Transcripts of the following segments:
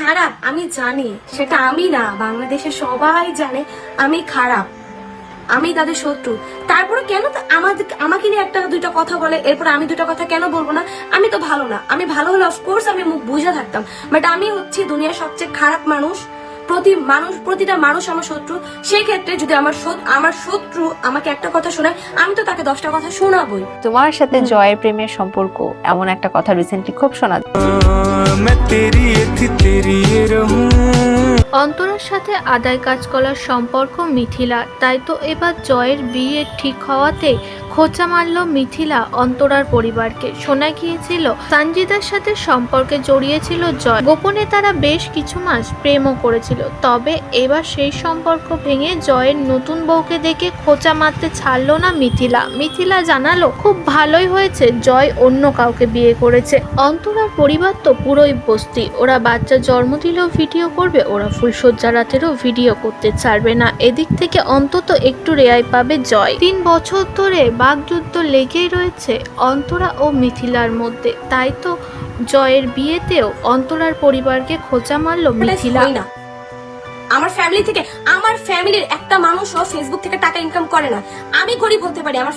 খারাপ আমি জানি, সেটা আমি না, বাংলাদেশের সবাই জানে আমি খারাপ, আমি তাদের শত্রু। তারপরে কেন আমাকে নিয়ে একটা দুইটা কথা বলে, এরপর আমি দুইটা কথা কেন বলবো না? আমি তো ভালো না, আমি ভালো হলে অফকোর্স আমি মুখ বুঝে থাকতাম, বাট আমি হচ্ছি দুনিয়ার সবচেয়ে খারাপ মানুষ। প্রতিটা মানুষ আমার শত্রু। সেই ক্ষেত্রে যদি আমার শত্রু আমাকে একটা কথা শোনায়, আমি তো তাকে 10টা কথা শোনাবই। তোমার সাথে জয়ের প্রেমের সম্পর্ক, এমন একটা কথা রিসেন্টলি খুব শোনা। অন্তরার সাথে আদায় কাজ করার সম্পর্ক মিথিলা, তাই তো এবার জয়ের বিয়ে ঠিক হওয়াতে খোঁচা মারল মিথিলা অন্তরার পরিবারকে। শোনা গিয়েছিল সঞ্জিদার সাথে সম্পর্কে জড়িয়েছিল জয়, গোপনে তারা বেশ কিছু মাস প্রেমও করেছিল। তবে এবার সেই সম্পর্ক ভেঙে জয়ের নতুন বউকে দেখে খোঁচা মারতে ছাড়লো না মিথিলা জানালো খুব ভালোই হয়েছে জয় অন্য কাউকে বিয়ে করেছে। অন্তরার পরিবার তো পুরোই বস্তি, ওরা বাচ্চা জন্ম দিলেও ভিডিও করবে, ওরা ফুলসজ্জা রাতেরও ভিডিও করতে ছাড়বে না। এদিক থেকে অন্তত একটু রেহাই পাবে জয়। 3 বছর ধরে বাগযুদ্ধ লেগেই রয়েছে অন্তরা ও মিথিলার মধ্যে, তাই তো জয়ের বিয়েতেও অন্তরার পরিবারকে খোঁচা মারলো মিথিলা। আমার ফ্যামিলির একটা মানুষও ফেসবুক থেকে টাকা ইনকাম করে না। আমি গরিব হতে পারি, আমার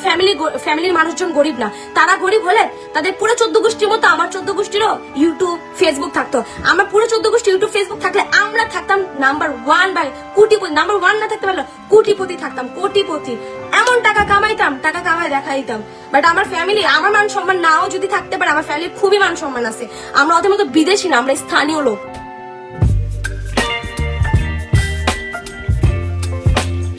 ফ্যামিলির মানুষজন গরিব না। তারা গরিব হলে তাদের পুরো 14 গোষ্ঠীর মতো আমার 14 গোষ্ঠীরও ইউটিউব ফেসবুক থাকতো। আমার পুরো 14 গোষ্ঠী ইউটিউব ফেসবুক থাকলে আমরা থাকতাম নাম্বার 1 বাই কোটিপতি। নাম্বার 1 না থাকতে পারলে কোটিপতি থাকতাম, কোটিপতি। এমন টাকা কামাইতাম, টাকা কামাই দেখাইতাম। বাট আমার ফ্যামিলি, আমার মান সম্মান নাও যদি থাকতে পারে, আমার ফ্যামিলির খুবই মান সম্মান আছে। আমরা ওদের মতো বিদেশি না, আমরা স্থানীয় লোক।